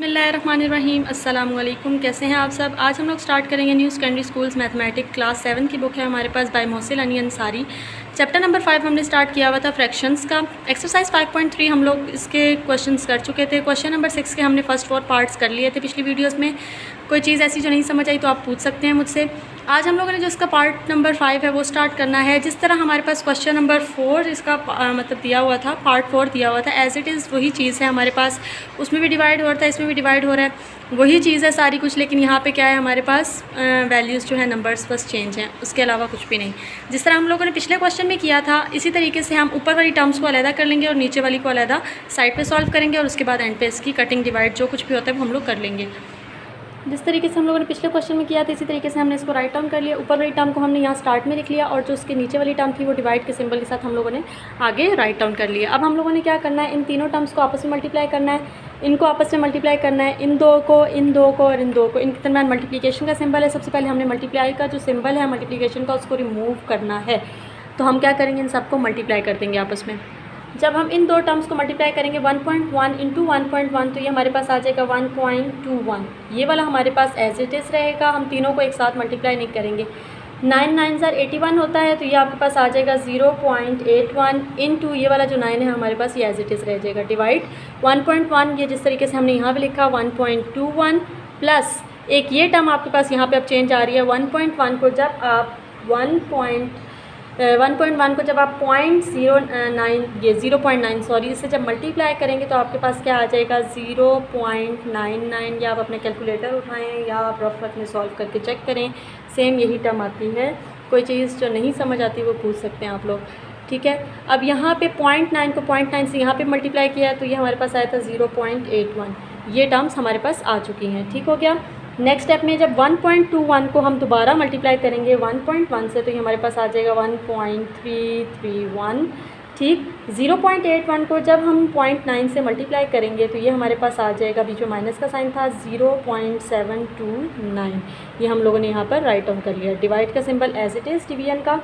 बिस्मिल्लाहिर्रहमानिर्रहीम। अस्सलाम वालेकुम। कैसे हैं आप सब। आज हम लोग स्टार्ट करेंगे new secondary schools mathematics class 7 की बुक है हमारे पास by Mohsin Ali Ansari. Chapter number 5 हमने स्टार्ट किया हुआ था फ्रैक्शंस का। एक्सरसाइज 5.3 हम लोग इसके क्वेश्चंस कर चुके थे। क्वेश्चन नंबर 6 के हमने फर्स्ट 4 पार्ट्स कर लिए थे पिछली वीडियोज़ में। कोई चीज़ ऐसी जो नहीं समझ आई तो आप पूछ सकते हैं मुझसे। आज हम लोगों ने जो इसका पार्ट नंबर 5 है वो स्टार्ट करना है। जिस तरह हमारे पास क्वेश्चन नंबर 4 इसका मतलब दिया हुआ था, पार्ट 4 दिया हुआ था, एज इट इज़ वही चीज़ है हमारे पास। उसमें भी डिवाइड हो रहा था, इसमें भी डिवाइड हो रहा है, वही चीज़ है सारी कुछ। लेकिन यहाँ पे क्या है हमारे पास वैल्यूज़ जो है नंबर्स बस चेंज हैं, उसके अलावा कुछ भी नहीं। जिस तरह हम लोगों ने पिछले क्वेश्चन में किया था इसी तरीके से हम ऊपर वाली टर्म्स को अलग कर लेंगे और नीचे वाली को अलग साइड पे सॉल्व करेंगे और उसके बाद एंड पे इसकी कटिंग डिवाइड जो कुछ भी होता है वो हम लोग कर लेंगे। जिस तरीके से हम लोगों ने पिछले क्वेश्चन में किया था इसी तरीके से हमने इसको राइट डाउन कर लिया। ऊपर वाली टर्म को हमने यहाँ स्टार्ट में लिख लिया और जो उसके नीचे वाली टर्म थी वो डिवाइड के सिंबल के साथ हम लोगों ने आगे राइट डाउन कर लिया। अब हम लोगों ने क्या करना है, इन तीनों टर्म्स को आपस में मल्टीप्लाई करना है, इनको आपस में मल्टीप्लाई करना है, इन दो को, इन दो को और इन दो को। इनके दरमियान मल्टीप्लिकेशन का सिंबल है। सबसे पहले हमने मल्टीप्लाई का जो सिंबल है मल्टीप्लिकेशन का उसको रिमूव करना है। तो हम क्या करेंगे, इन सबको मल्टीप्लाई कर देंगे आपस में। जब हम इन दो टर्म्स को मल्टीप्लाई करेंगे 1.1 इंटू 1.1 तो ये हमारे पास आ जाएगा 1.21। ये वाला हमारे पास एज इट इज़ रहेगा, हम तीनों को एक साथ मल्टीप्लाई नहीं करेंगे। 9 9 81 होता है तो ये आपके पास आ जाएगा 0.81 इंटू ये वाला जो 9 है हमारे पास ये एज इट इज़ रह जाएगा डिवाइड 1.1। ये जिस तरीके से हमने यहाँ पे लिखा 1.21 प्लस एक ये टर्म आपके पास यहाँ पे अब चेंज आ रही है 1.1 को जब आप 1.1 को जब आप 0.9 सॉरी इससे जब मल्टीप्लाई करेंगे तो आपके पास क्या आ जाएगा 0.99। या आप अपने कैलकुलेटर उठाएं या आप रफ में सॉल्व करके चेक करें, सेम यही टर्म आती है। कोई चीज़ जो नहीं समझ आती वो पूछ सकते हैं आप लोग, ठीक है। अब यहाँ पे 0.9 को 0.9 से यहाँ पे मल्टीप्लाई किया है तो ये हमारे पास आया था 0.81। ये टर्म्स हमारे पास आ चुकी हैं, ठीक हो गया। नेक्स्ट स्टेप में जब 1.21 को हम दोबारा मल्टीप्लाई करेंगे 1.1 से तो ये हमारे पास आ जाएगा 1.331, ठीक। 0.81 को जब हम 0.9 से मल्टीप्लाई करेंगे तो ये हमारे पास आ जाएगा, बीच में माइनस का साइन था, 0.729। ये हम लोगों ने यहाँ पर राइट डाउन कर लिया। डिवाइड का symbol as it is, division का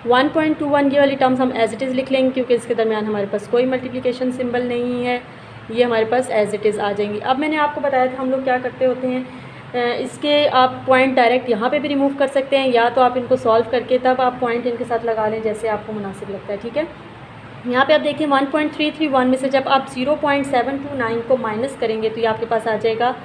1.21 ये वाली टर्म्स हम एज इट इज़ लिख लेंगे क्योंकि इसके दरमियान हमारे पास कोई मल्टीप्लिकेशन सिंबल नहीं है। ये हमारे पास एज इट इज़ आ जाएंगी। अब मैंने आपको बताया था हम लोग क्या करते होते हैं, इसके आप पॉइंट डायरेक्ट यहाँ पे भी रिमूव कर सकते हैं या तो आप इनको सॉल्व करके तब आप पॉइंट इनके साथ लगा लें जैसे आपको मुनासिब लगता है, ठीक है। यहाँ पे आप देखिए 1.331 में से जब आप 0.729 को माइनस करेंगे तो ये आपके पास आ जाएगा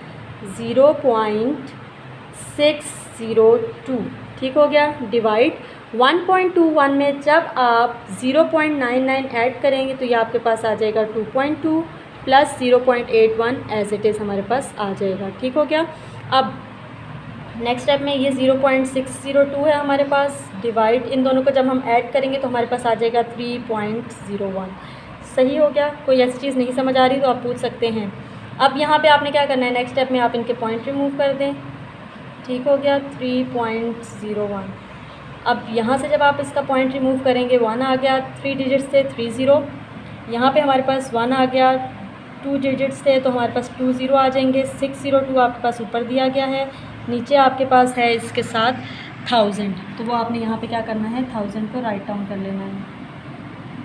0.602, ठीक हो गया। डिवाइड 1.21 में जब आप 0.99 ऐड करेंगे तो ये आपके पास आ जाएगा 2.2 प्लस 0.81 एज इट इज़ हमारे पास आ जाएगा, ठीक हो गया। अब नेक्स्ट स्टेप में ये 0.602 है हमारे पास, डिवाइड इन दोनों को जब हम ऐड करेंगे तो हमारे पास आ जाएगा 3.01। सही हो गया। कोई ऐसी चीज़ नहीं समझ आ रही तो आप पूछ सकते हैं। अब यहाँ पे आपने क्या करना है, नेक्स्ट स्टेप में आप इनके पॉइंट रिमूव कर दें, ठीक हो गया 3.01। अब यहाँ से जब आप इसका पॉइंट रिमूव करेंगे 1 आ गया, 3 डिजिट्स थे 30, यहाँ पे हमारे पास 1 आ गया, 2 डिजिट्स थे तो हमारे पास 20 आ जाएंगे। 602 आपके पास ऊपर दिया गया है, नीचे आपके पास है इसके साथ 1000 तो वो आपने यहाँ पे क्या करना है 1000 को राइट डाउन कर लेना है।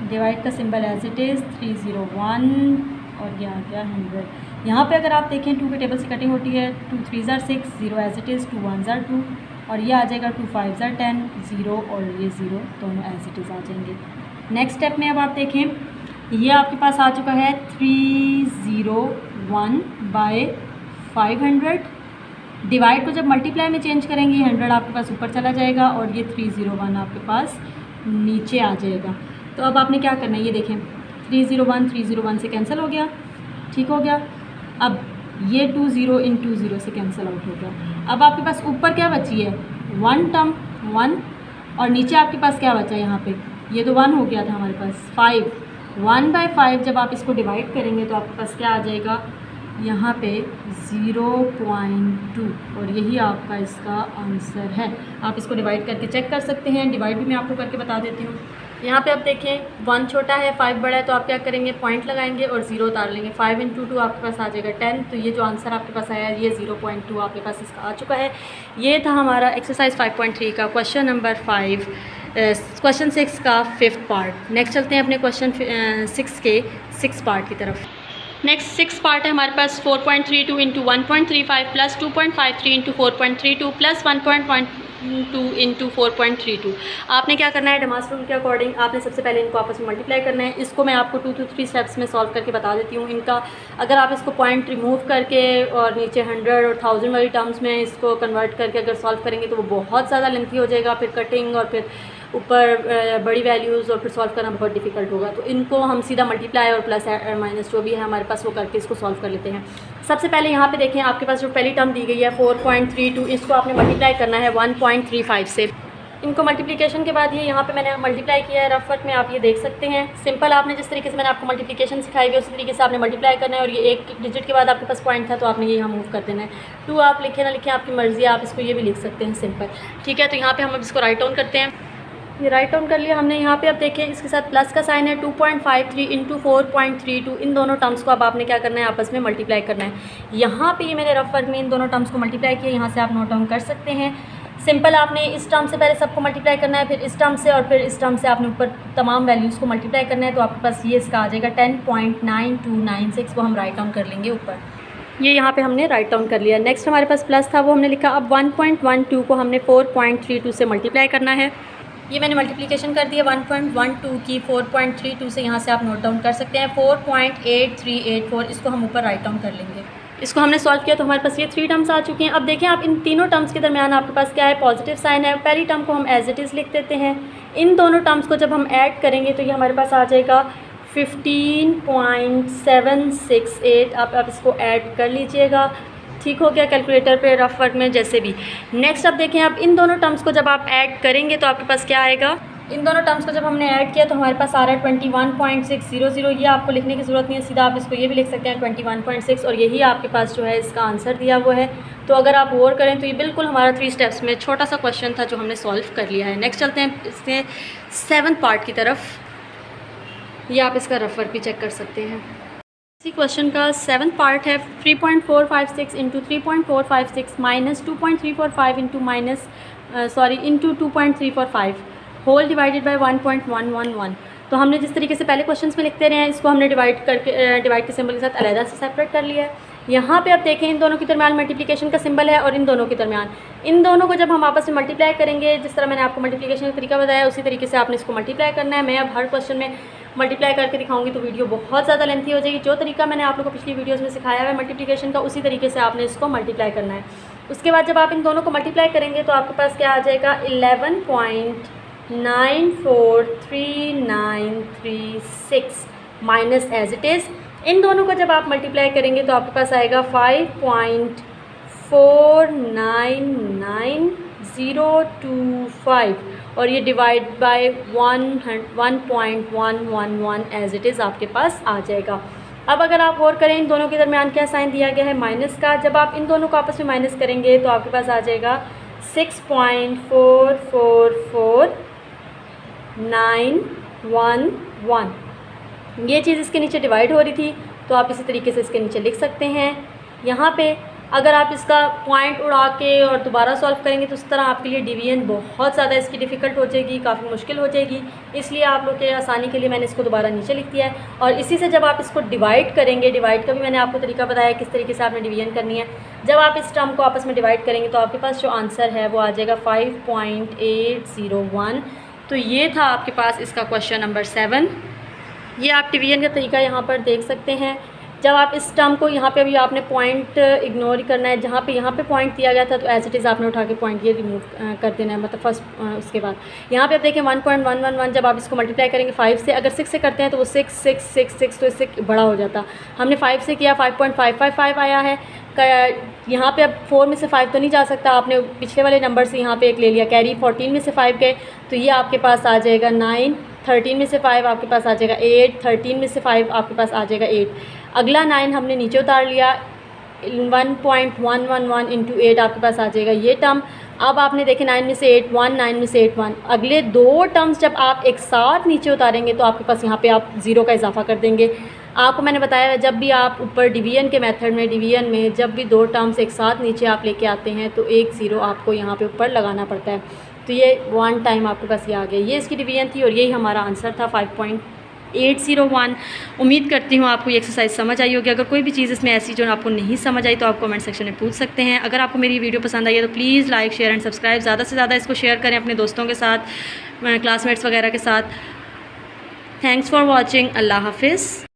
डिवाइड का सिंबल एज इट इज़ 301 और ये आ गया 100। यहाँ पे अगर आप देखें 2 के टेबल से कटिंग होती है, 2 3 ज़ार 6, 0 एज इट इज़, 2 1 ज़ार 2 और ये आ जाएगा 2 5 ज़ार 10, 0 और ये 0 दोनों एज इट इज़ आ जाएंगे। नेक्स्ट स्टेप में अब आप देखें ये आपके पास आ चुका है 301/500। डिवाइड को जब मल्टीप्लाई में चेंज करेंगे 100 आपके पास ऊपर चला जाएगा और ये 301 आपके पास नीचे आ जाएगा। तो अब आपने क्या करना है, ये देखें 301 से कैंसिल हो गया, ठीक हो गया। अब ये 20 इन 20 से कैंसिल आउट हो गया। अब आपके पास ऊपर क्या बची है 1 टर्म 1 और नीचे आपके पास क्या बचा है, यहाँ पे ये तो 1 हो गया था हमारे पास 5। 1/5 जब आप इसको डिवाइड करेंगे तो आपके पास क्या आ जाएगा, यहाँ पे 0.2 और यही आपका इसका आंसर है। आप इसको डिवाइड करके चेक कर सकते हैं। डिवाइड भी मैं आपको करके बता देती हूँ। यहाँ पे आप देखें 1 छोटा है 5 बड़ा है तो आप क्या करेंगे, पॉइंट लगाएंगे और 0 उतार लेंगे। 5 × 2 आपके पास आ जाएगा 10। तो ये जो आंसर आपके पास आया ये 0.2 आपके पास इसका आ चुका है। ये था हमारा एक्सरसाइज 5.3 का क्वेश्चन नंबर 5, क्वेश्चन 6 का 5th पार्ट। नेक्स्ट चलते हैं अपने क्वेश्चन 6 के 6th पार्ट की तरफ। नेक्स्ट 6 पार्ट है हमारे पास 4.32 into 1.35 plus 2.53 into 4.32 plus 1.12 into 4.32। आपने क्या करना है, डेमास रूल के अकॉर्डिंग आपने सबसे पहले इनको आपस में मल्टीप्लाई करना है। इसको मैं आपको 2 to 3 स्टेप्स में सॉल्व करके बता देती हूँ। इनका अगर आप इसको पॉइंट रिमूव करके और नीचे 100 और 1000 वाली टर्म्स में इसको कन्वर्ट करके अगर सॉल्व करेंगे तो वो बहुत ज़्यादा लेंथी हो जाएगा, फिर कटिंग और फिर ऊपर बड़ी वैल्यूज़ और फिर सॉल्व करना बहुत डिफ़िकल्ट होगा। तो इनको हम सीधा मल्टीप्लाई और प्लस माइनस जो भी है हमारे पास वो करके इसको सॉल्व कर लेते हैं। सबसे पहले यहाँ पे देखें, आपके पास जो पहली टर्म दी गई है 4.32, इसको आपने मल्टीप्लाई करना है 1.35 से। इनको मल्टीप्लिकेशन के बाद ये यहाँ पे मैंने मल्टीप्लाई किया है रफ वर्क में, आप ये देख सकते हैं। सिंपल आपने जिस तरीके से मैंने आपको मल्टीप्लिकेशन सिखाई हुई है उसी तरीके से आपने मल्टीप्लाई करना है। और ये एक डिजिट के बाद आपके पास पॉइंट था तो आपने ये यहाँ मूव कर देना है। 2 आप लिखें ना लिखें आपकी मर्ज़ी, आप इसको ये भी लिख सकते हैं सिंपल, ठीक है। तो यहाँ पर हम इसको राइट डाउन करते हैं। ये राइट डाउन कर लिया हमने। यहाँ पे अब देखिए इसके साथ प्लस का साइन है। 2.53 इंटू 4.32, इन दोनों टर्म्स को अब आपने क्या करना है, आपस में मल्टीप्लाई करना है। यहाँ पे ये मैंने रफ वर्क में इन दोनों टर्म्स को मल्टीप्लाई किया, यहाँ से आप नोट डाउन कर सकते हैं। सिंपल आपने इस टर्म से पहले सबको मल्टीप्लाई करना है, फिर इस टर्म से और फिर इस टर्म से आपने ऊपर तमाम वैल्यूज़ को मल्टीप्लाई करना है। तो आपके पास ये इसका आ जाएगा 10.9296, वो हम राइट डाउन कर लेंगे ऊपर। ये यहाँ पे हमने राइट डाउन कर लिया। नेक्स्ट हमारे पास प्लस था वो हमने लिखा। अब 1.12 को हमने 4.32 से मल्टीप्लाई करना है। ये मैंने मल्टीप्लिकेशन कर दिया 1.12 की 4.32 से, यहाँ से आप नोट डाउन कर सकते हैं 4.8384, इसको हम ऊपर राइट डाउन कर लेंगे। इसको हमने सॉल्व किया तो हमारे पास ये 3 टर्म्स आ चुकी हैं। अब देखें आप इन तीनों टर्म्स के दरमियान आपके पास क्या है, पॉजिटिव साइन है। पहली टर्म को हम एज इट इज़ लिख देते हैं। इन दोनों टर्म्स को जब हम ऐड करेंगे तो ये हमारे पास आ जाएगा 15.768। आप इसको ऐड कर लीजिएगा, ठीक हो गया, कैलकुलेटर पे रफ वर्क में जैसे भी। नेक्स्ट अब देखें आप इन दोनों टर्म्स को जब आप ऐड करेंगे तो आपके पास क्या आएगा, इन दोनों टर्म्स को जब हमने ऐड किया तो हमारे पास आ रहा है 21.600। ये आपको लिखने की ज़रूरत नहीं है, सीधा आप इसको ये भी लिख सकते हैं 21.6, और यही आपके पास जो है इसका आंसर दिया हुआ है। तो अगर आप गौर करें तो ये बिल्कुल हमारा 3 स्टेप्स में छोटा सा क्वेश्चन था जो हमने सॉल्व कर लिया है। नेक्स्ट चलते हैं इसके 7th पार्ट की तरफ। ये आप इसका रफ वर्क भी चेक कर सकते हैं। इसी क्वेश्चन का 7th पार्ट है 3.456 into 3.456 minus 2.345 into into 2.345 whole divided by 1.111। तो हमने जिस तरीके से पहले क्वेश्चंस में लिखते रहे हैं इसको हमने डिवाइड के सिंबल के साथ अलग से सेपरेट कर लिया है। यहाँ पे आप देखें इन दोनों के दरमियान मल्टीप्लिकेशन का सिंबल है और इन दोनों के दरमियान, इन दोनों को जब हम आपस में मल्टीप्लाई करेंगे जिस तरह मैंने आपको मल्टीप्लिकेशन का तरीका बताया उसी तरीके से आपने इसको मल्टीप्लाई करना है। मैं अब हर क्वेश्चन में मल्टीप्लाई करके दिखाऊंगी तो वीडियो बहुत ज़्यादा लेंथी हो जाएगी। जो तरीका मैंने आप लोगों को पिछली वीडियोस में सिखाया है मल्टीप्लिकेशन का, उसी तरीके से आपने इसको मल्टीप्लाई करना है। उसके बाद जब आप इन दोनों को मल्टीप्लाई करेंगे तो आपके पास क्या आ जाएगा 11.943936 माइनस एज इट इज़। इन दोनों को जब आप मल्टीप्लाई करेंगे तो आपके पास आएगा 5.499025 और ये divide by 1.111 as it is आपके पास आ जाएगा। अब अगर आप गौर करें इन दोनों के दरमियान क्या साइन दिया गया है, माइनस का। जब आप इन दोनों को आपस में माइनस करेंगे तो आपके पास आ जाएगा 6.444911। ये चीज़ इसके नीचे डिवाइड हो रही थी तो आप इसी तरीके से इसके नीचे लिख सकते हैं। यहाँ पे अगर आप इसका पॉइंट उड़ा के और दोबारा सॉल्व करेंगे तो उस तरह आपके लिए डिवीजन बहुत ज़्यादा इसकी डिफ़िकल्ट हो जाएगी, काफ़ी मुश्किल हो जाएगी। इसलिए आप लोग के आसानी के लिए मैंने इसको दोबारा नीचे लिख दिया है। और इसी से जब आप इसको डिवाइड करेंगे, डिवाइड का भी मैंने आपको तरीका बताया किस तरीके से आपने डिवीजन करनी है। जब आप इस टर्म को आपस में डिवाइड करेंगे तो आपके पास जो आंसर है वो आ जाएगा 5.801। तो ये था आपके पास इसका क्वेश्चन नंबर 7। ये आप डिवीजन का तरीका यहाँ पर देख सकते हैं। जब आप इस टर्म को यहाँ पे अभी आपने पॉइंट इग्नोर ही करना है, जहाँ पे यहाँ पे पॉइंट दिया गया था तो एज इट इज़ आपने उठा के पॉइंट ये रिमूव कर देना है, मतलब फर्स्ट। उसके बाद यहाँ पे आप देखें 1.111 जब आप इसको मल्टीप्लाई करेंगे 5 से, अगर 6 से करते हैं तो वो 6 तो इससे बड़ा हो जाता। हमने 5 से किया 5.555 आया है। यहाँ पे अब 4 में से 5 तो नहीं जा सकता, आपने पिछले वाले नंबर से यहाँ पे एक ले लिया कैरी। 14 में से 5 गए तो ये आपके पास आ जाएगा 9। 13 में से 5 आपके पास आ जाएगा 8। 13 में से 5 आपके पास आ जाएगा 8। अगला 9 हमने नीचे उतार लिया, 1.111 इंटू 8 आपके पास आ जाएगा ये टर्म। अब आपने देखे 9 में से 8 1, 9 में से 8 1। अगले 2 टर्म्स जब आप एक साथ नीचे उतारेंगे तो आपके पास यहाँ पे आप 0 का इजाफा कर देंगे। आपको मैंने बताया जब भी आप ऊपर डिवीजन के मेथड में, डिवीजन में जब भी 2 टर्म्स एक साथ नीचे आप लेके आते हैं तो एक 0 आपको यहाँ पे ऊपर लगाना पड़ता है। तो ये 1 टाइम आपके पास ये आ गया। ये इसकी डिवीजन थी और यही हमारा आंसर था 801। उम्मीद करती हूँ आपको ये एक्सरसाइज समझ आई होगी। अगर कोई भी चीज़ इसमें ऐसी जो आपको नहीं समझ आई तो आप कमेंट सेक्शन में पूछ सकते हैं। अगर आपको मेरी वीडियो पसंद आई है तो please like share and subscribe, ज़्यादा से ज़्यादा इसको शेयर करें अपने दोस्तों के साथ, क्लासमेट्स वगैरह के साथ। Thanks for watching. अल्लाह हाफिज़।